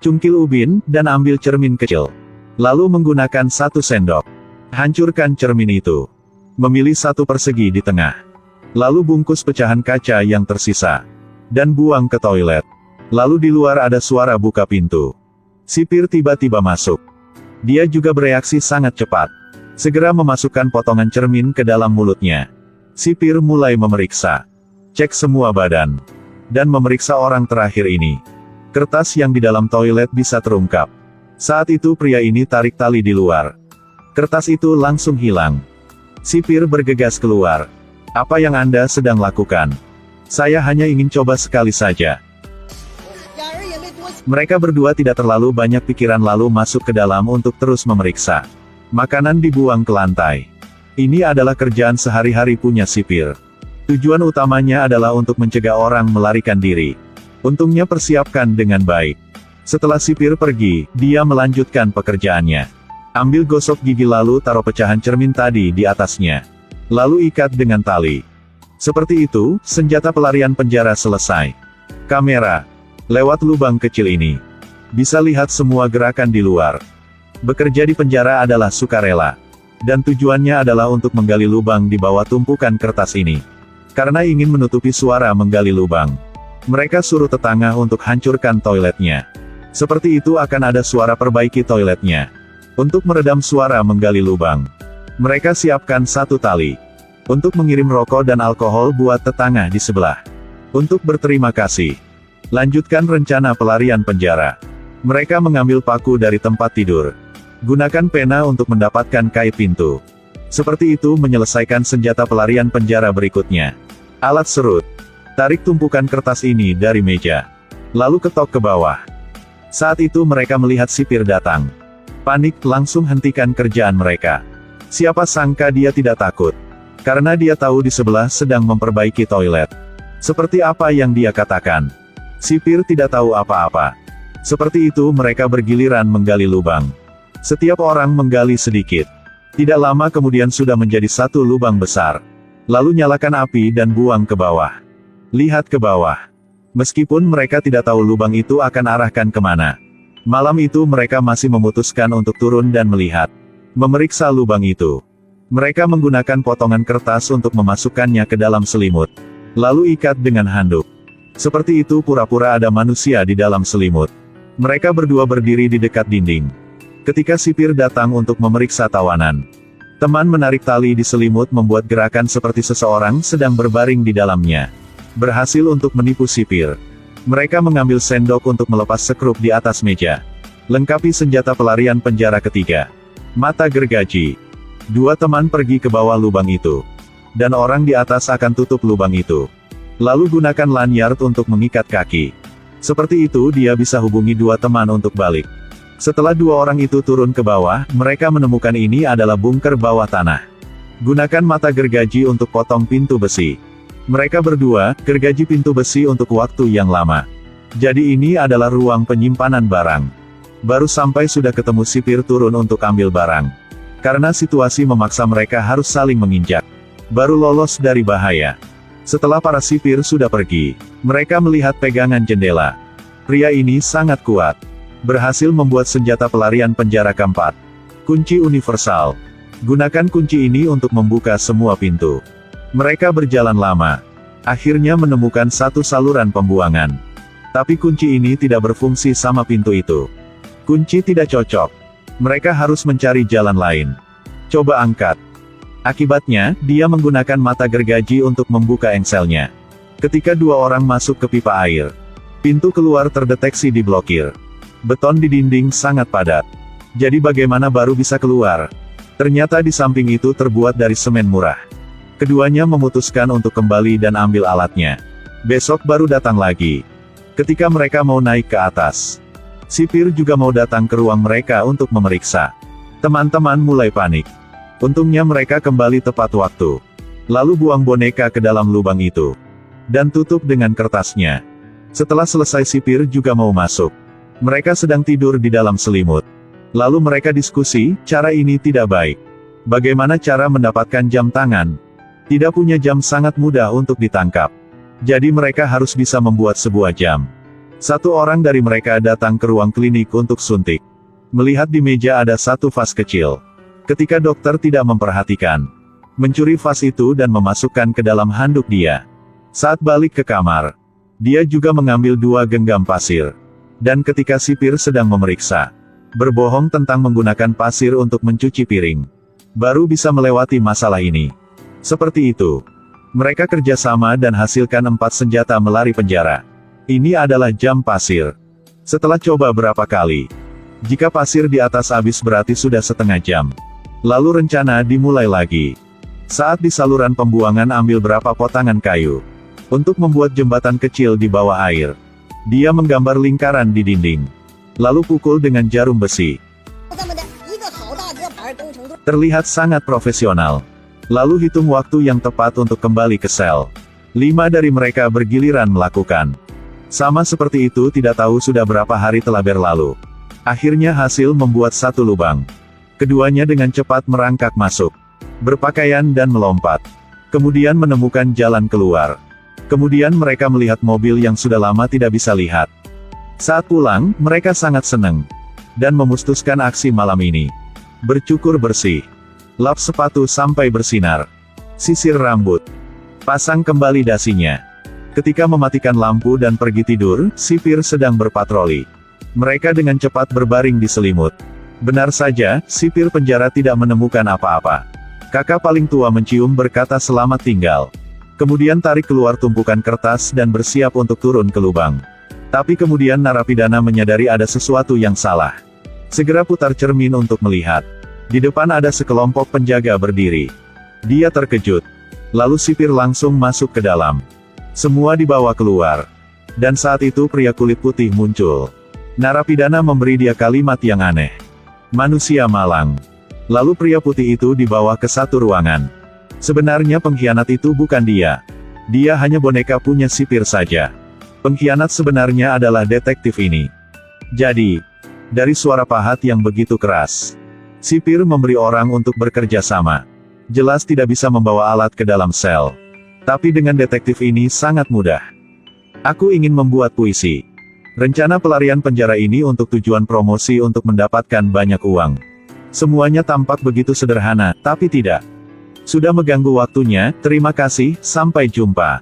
Cungkil ubin, dan ambil cermin kecil. Lalu menggunakan 1 sendok. Hancurkan cermin itu. Memilih 1 persegi di tengah. Lalu bungkus pecahan kaca yang tersisa. Dan buang ke toilet. Lalu di luar ada suara buka pintu. Sipir tiba-tiba masuk. Dia juga bereaksi sangat cepat. Segera memasukkan potongan cermin ke dalam mulutnya. Sipir mulai memeriksa. Cek semua badan. Dan memeriksa orang terakhir ini. Kertas yang di dalam toilet bisa terungkap. Saat itu pria ini tarik tali di luar. Kertas itu langsung hilang. Sipir bergegas keluar. Apa yang Anda sedang lakukan? Saya hanya ingin coba sekali saja. Mereka berdua tidak terlalu banyak pikiran lalu masuk ke dalam untuk terus memeriksa. Makanan dibuang ke lantai. Ini adalah kerjaan sehari-hari punya sipir. Tujuan utamanya adalah untuk mencegah orang melarikan diri. Untungnya persiapkan dengan baik. Setelah sipir pergi, dia melanjutkan pekerjaannya. Ambil gosok gigi lalu taruh pecahan cermin tadi di atasnya. Lalu ikat dengan tali. Seperti itu, senjata pelarian penjara selesai. Kamera. Lewat lubang kecil ini. Bisa lihat semua gerakan di luar. Bekerja di penjara adalah sukarela. Dan tujuannya adalah untuk menggali lubang di bawah tumpukan kertas ini. Karena ingin menutupi suara menggali lubang. Mereka suruh tetangga untuk hancurkan toiletnya. Seperti itu akan ada suara perbaiki toiletnya. Untuk meredam suara menggali lubang. Mereka siapkan 1 tali. Untuk mengirim rokok dan alkohol buat tetangga di sebelah. Untuk berterima kasih. Lanjutkan rencana pelarian penjara. Mereka mengambil paku dari tempat tidur. Gunakan pena untuk mendapatkan kait pintu. Seperti itu menyelesaikan senjata pelarian penjara berikutnya. Alat serut. Tarik tumpukan kertas ini dari meja. Lalu ketok ke bawah. Saat itu mereka melihat sipir datang. Panik, langsung hentikan kerjaan mereka. Siapa sangka dia tidak takut. Karena dia tahu di sebelah sedang memperbaiki toilet. Seperti apa yang dia katakan. Sipir tidak tahu apa-apa. Seperti itu mereka bergiliran menggali lubang. Setiap orang menggali sedikit. Tidak lama kemudian sudah menjadi 1 lubang besar. Lalu nyalakan api dan buang ke bawah. Lihat ke bawah. Meskipun mereka tidak tahu lubang itu akan arahkan kemana. Malam itu mereka masih memutuskan untuk turun dan melihat. Memeriksa lubang itu. Mereka menggunakan potongan kertas untuk memasukkannya ke dalam selimut. Lalu ikat dengan handuk. Seperti itu pura-pura ada manusia di dalam selimut. Mereka berdua berdiri di dekat dinding. Ketika sipir datang untuk memeriksa tawanan. Teman menarik tali di selimut membuat gerakan seperti seseorang sedang berbaring di dalamnya. Berhasil untuk menipu sipir. Mereka mengambil sendok untuk melepas sekrup di atas meja. Lengkapi senjata pelarian penjara ketiga. Mata gergaji. 2 teman pergi ke bawah lubang itu. Dan orang di atas akan tutup lubang itu. Lalu gunakan lanyard untuk mengikat kaki. Seperti itu dia bisa hubungi 2 teman untuk balik. Setelah 2 orang itu turun ke bawah, mereka menemukan ini adalah bunker bawah tanah. Gunakan mata gergaji untuk potong pintu besi. Mereka berdua, gergaji pintu besi untuk waktu yang lama. Jadi ini adalah ruang penyimpanan barang. Baru sampai sudah ketemu sipir turun untuk ambil barang. Karena situasi memaksa mereka harus saling menginjak. Baru lolos dari bahaya. Setelah para sipir sudah pergi, mereka melihat pegangan jendela. Pria ini sangat kuat. Berhasil membuat senjata pelarian penjara keempat. Kunci universal. Gunakan kunci ini untuk membuka semua pintu. Mereka berjalan lama. Akhirnya menemukan 1 saluran pembuangan. Tapi kunci ini tidak berfungsi sama pintu itu. Kunci tidak cocok. Mereka harus mencari jalan lain. Coba angkat. Akibatnya, dia menggunakan mata gergaji untuk membuka engselnya. Ketika 2 orang masuk ke pipa air. Pintu keluar terdeteksi diblokir. Beton di dinding sangat padat. Jadi bagaimana baru bisa keluar? Ternyata di samping itu terbuat dari semen murah. Keduanya memutuskan untuk kembali dan ambil alatnya. Besok baru datang lagi. Ketika mereka mau naik ke atas. Sipir juga mau datang ke ruang mereka untuk memeriksa. Teman-teman mulai panik. Untungnya mereka kembali tepat waktu. Lalu buang boneka ke dalam lubang itu. Dan tutup dengan kertasnya. Setelah selesai sipir juga mau masuk. Mereka sedang tidur di dalam selimut. Lalu mereka diskusi, cara ini tidak baik. Bagaimana cara mendapatkan jam tangan? Tidak punya jam sangat mudah untuk ditangkap. Jadi mereka harus bisa membuat sebuah jam. Satu orang dari mereka datang ke ruang klinik untuk suntik. Melihat di meja ada satu vas kecil. Ketika dokter tidak memperhatikan, mencuri vas itu dan memasukkan ke dalam handuk dia. Saat balik ke kamar, dia juga mengambil 2 genggam pasir. Dan ketika sipir sedang memeriksa, berbohong tentang menggunakan pasir untuk mencuci piring, baru bisa melewati masalah ini. Seperti itu, mereka kerjasama dan hasilkan 4 senjata melari penjara. Ini adalah jam pasir. Setelah coba berapa kali, jika pasir di atas habis berarti sudah setengah jam. Lalu rencana dimulai lagi. Saat di saluran pembuangan ambil berapa potongan kayu untuk membuat jembatan kecil di bawah air. Dia menggambar lingkaran di dinding, lalu pukul dengan jarum besi. Terlihat sangat profesional. Lalu hitung waktu yang tepat untuk kembali ke sel. 5 dari mereka bergiliran melakukan. Sama seperti itu, tidak tahu sudah berapa hari telah berlalu. Akhirnya hasil membuat satu lubang. Keduanya dengan cepat merangkak masuk, berpakaian dan melompat. Kemudian menemukan jalan keluar. Kemudian mereka melihat mobil yang sudah lama tidak bisa lihat. Saat pulang, mereka sangat senang. Dan memutuskan aksi malam ini. Bercukur bersih. Lap sepatu sampai bersinar. Sisir rambut. Pasang kembali dasinya. Ketika mematikan lampu dan pergi tidur, sipir sedang berpatroli. Mereka dengan cepat berbaring di selimut. Benar saja, sipir penjara tidak menemukan apa-apa. Kakak paling tua mencium berkata selamat tinggal. Kemudian tarik keluar tumpukan kertas dan bersiap untuk turun ke lubang. Tapi kemudian narapidana menyadari ada sesuatu yang salah. Segera putar cermin untuk melihat. Di depan ada sekelompok penjaga berdiri. Dia terkejut. Lalu sipir langsung masuk ke dalam. Semua dibawa keluar. Dan saat itu pria kulit putih muncul. Narapidana memberi dia kalimat yang aneh. Manusia malang. Lalu pria putih itu dibawa ke satu ruangan. Sebenarnya pengkhianat itu bukan dia. Dia hanya boneka punya sipir saja. Pengkhianat sebenarnya adalah detektif ini. Jadi, dari suara pahat yang begitu keras, sipir memberi orang untuk bekerja sama. Jelas tidak bisa membawa alat ke dalam sel. Tapi dengan detektif ini sangat mudah. Aku ingin membuat puisi. Rencana pelarian penjara ini untuk tujuan promosi untuk mendapatkan banyak uang. Semuanya tampak begitu sederhana, tapi tidak. Sudah mengganggu waktunya, terima kasih, sampai jumpa.